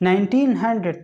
1900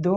2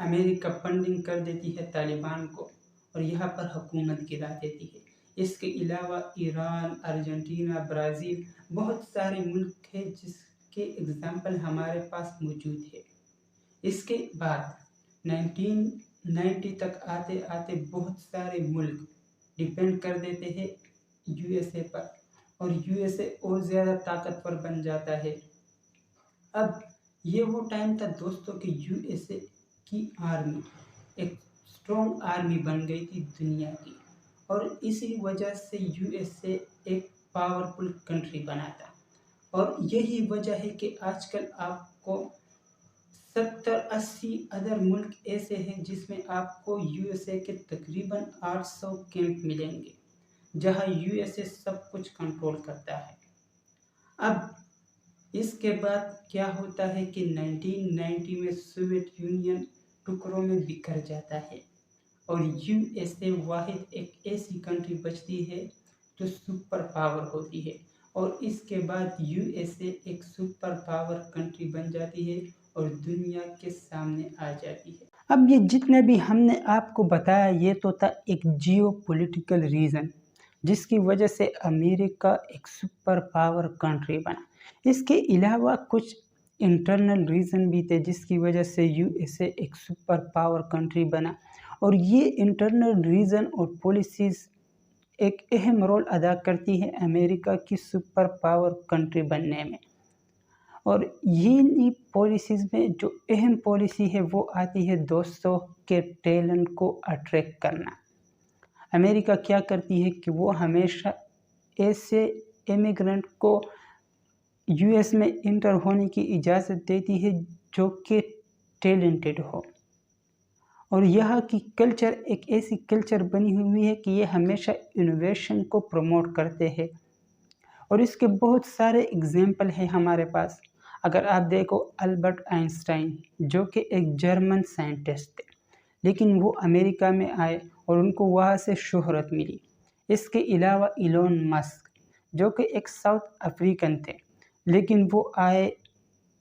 امریکہ funding کر دیتی ہے طالبان کو اور یہاں پر حکومت گرا دیتی ہے۔ اس کے علاوہ ایران، ارجنٹینا، برازیل بہت سارے ملک ہیں جس کے اگزامپل ہمارے پاس موجود ہے۔ اس کے بعد 1990 تک آتے آتے بہت سارے ملک ڈیپینڈ کر دیتے ہیں یو ایس اے پر، اور یو ایس اے اور زیادہ طاقتور بن جاتا ہے۔ اب یہ وہ ٹائم تھا دوستوں کہ یو ایس اے کی آرمی ایک اسٹرانگ آرمی بن گئی تھی دنیا کی، اور اسی وجہ سے یو ایس اے ایک پاورفل کنٹری بنا تھا۔ اور یہی وجہ ہے کہ آج کل آپ کو 70-80 ادر ملک ایسے ہیں جس میں آپ کو یو ایس اے کے تقریباً 800 کیمپ ملیں گے، جہاں یو ایس اے سب کچھ کنٹرول کرتا ہے۔ اب اس کے بعد کیا ہوتا ہے کہ 1990 میں سوویت یونین ٹکڑوں میں بکھر جاتا ہے، اور یو ایس اے واحد ایک ایسی کنٹری بچتی ہے جو سپر پاور ہوتی ہے، اور اس کے بعد یو ایس اے ایک سپر پاور کنٹری بن جاتی ہے اور دنیا کے سامنے آ جاتی ہے۔ اب یہ جتنے بھی ہم نے آپ کو بتایا یہ تو تھا ایک جیو پولیٹیکل ریزن جس کی وجہ سے امریکہ ایک سپر پاور کنٹری بنا۔ اس کے علاوہ کچھ انٹرنل ریزن بھی تھے جس کی وجہ سے یو ایس اے ایک سپر پاور کنٹری بنا، اور یہ انٹرنل ریزن اور پالیسیز ایک اہم رول ادا کرتی ہے امریکہ کی سپر پاور کنٹری بننے میں۔ اور یہ پالیسیز میں جو اہم پالیسی ہے وہ آتی ہے دوستوں کے ٹیلنٹ کو اٹریکٹ کرنا۔ امریکہ کیا کرتی ہے کہ وہ ہمیشہ ایسے امیگرنٹ کو یو ایس میں انٹر ہونے کی اجازت دیتی ہے جو کہ ٹیلنٹڈ ہو، اور یہاں کی کلچر ایک ایسی کلچر بنی ہوئی ہے کہ یہ ہمیشہ انوویشن کو پروموٹ کرتے ہیں، اور اس کے بہت سارے اگزامپل ہیں ہمارے پاس۔ اگر آپ دیکھو البرٹ آئنسٹائن جو کہ ایک جرمن سائنٹسٹ تھے، لیکن وہ امریکہ میں آئے اور ان کو وہاں سے شہرت ملی۔ اس کے علاوہ ایلون مسک جو کہ ایک ساؤتھ افریقن تھے، لیکن وہ آئے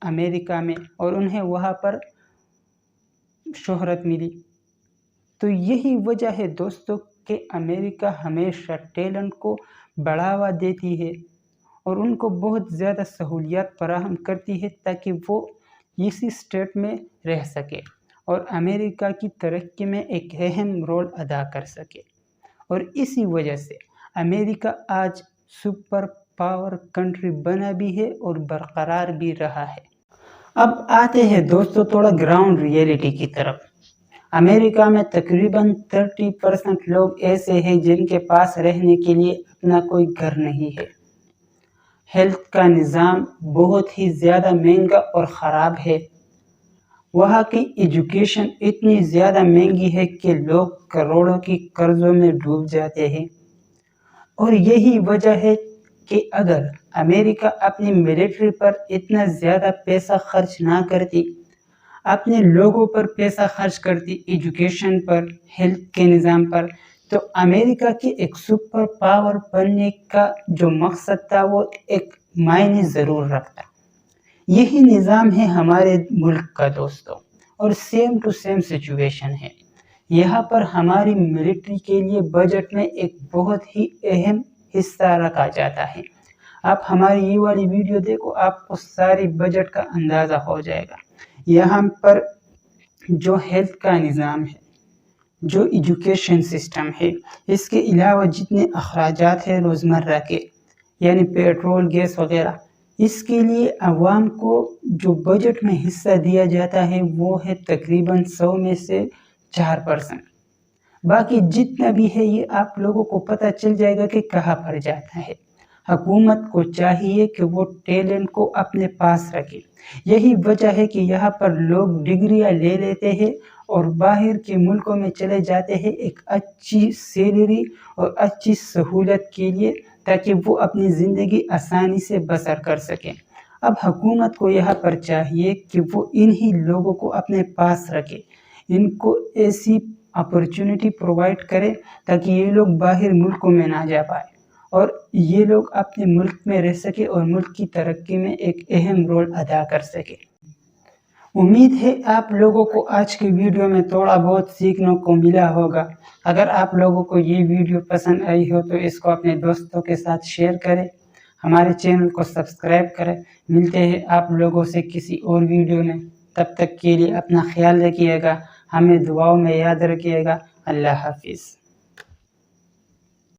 امریکہ میں اور انہیں وہاں پر شہرت ملی۔ تو یہی وجہ ہے دوستوں کہ امریکہ ہمیشہ ٹیلنٹ کو بڑھاوا دیتی ہے اور ان کو بہت زیادہ سہولیات فراہم کرتی ہے تاکہ وہ اسی اسٹیٹ میں رہ سکے اور امریکہ کی ترقی میں ایک اہم رول ادا کر سکے، اور اسی وجہ سے امریکہ آج سپر پاور کنٹری بنا بھی ہے اور برقرار بھی رہا ہے۔ اب آتے ہیں دوستوں تھوڑا گراؤنڈ ریئلٹی کی طرف۔ امریکہ میں تقریباً 30% لوگ ایسے ہیں جن کے پاس رہنے کے لیے اپنا کوئی گھر نہیں ہے۔ ہیلتھ کا نظام بہت ہی زیادہ مہنگا اور خراب ہے۔ وہاں کی ایجوکیشن اتنی زیادہ مہنگی ہے کہ لوگ کروڑوں کی قرضوں میں ڈوب جاتے ہیں، اور یہی وجہ ہے کہ اگر امریکہ اپنی ملٹری پر اتنا زیادہ پیسہ خرچ نہ کرتی، اپنے لوگوں پر پیسہ خرچ کرتی، ایجوکیشن پر، ہیلتھ کے نظام پر، تو امریکہ کی ایک سپر پاور بننے کا جو مقصد تھا وہ ایک معنی ضرور رکھتا۔ یہی نظام ہے ہمارے ملک کا دوستوں، اور سیم ٹو سیم سچویشن ہے۔ یہاں پر ہماری ملٹری کے لیے بجٹ میں ایک بہت ہی اہم حصہ رکھا جاتا ہے۔ آپ ہماری یہ والی ویڈیو دیکھو، آپ کو ساری بجٹ کا اندازہ ہو جائے گا۔ یہاں پر جو ہیلتھ کا نظام ہے، جو ایجوکیشن سسٹم ہے، اس کے علاوہ جتنے اخراجات ہیں روزمرہ کے، یعنی پیٹرول، گیس وغیرہ، اس کے لیے عوام کو جو بجٹ میں حصہ دیا جاتا ہے وہ ہے تقریباً 100 میں سے 4%۔ باقی جتنا بھی ہے یہ آپ لوگوں کو پتہ چل جائے گا کہ کہاں پر جاتا ہے۔ حکومت کو چاہیے کہ وہ ٹیلنٹ کو اپنے پاس رکھے۔ یہی وجہ ہے کہ یہاں پر لوگ ڈگریاں لے لیتے ہیں اور باہر کے ملکوں میں چلے جاتے ہیں ایک اچھی سیلری اور اچھی سہولت کے لیے، تاکہ وہ اپنی زندگی آسانی سے بسر کر سکیں۔ اب حکومت کو یہاں پر چاہیے کہ وہ انہی لوگوں کو اپنے پاس رکھے، ان کو ایسی اپرچونٹی پرووائڈ کرے تاکہ یہ لوگ باہر ملکوں میں نہ جا پائے اور یہ لوگ اپنے ملک میں رہ سکے اور ملک کی ترقی میں ایک اہم رول ادا کر سکے۔ امید ہے آپ لوگوں کو آج کی ویڈیو میں تھوڑا بہت سیکھنے کو ملا ہوگا۔ اگر آپ لوگوں کو یہ ویڈیو پسند آئی ہو تو اس کو اپنے دوستوں کے ساتھ شیئر کریں، ہمارے چینل کو سبسکرائب کریں۔ ملتے ہیں آپ لوگوں سے کسی اور ویڈیو میں، تب تک کے لیے اپنا خیال رکھیے گا، ہمیں دعاؤں میں یاد رکھیے گا۔ اللہ حافظ۔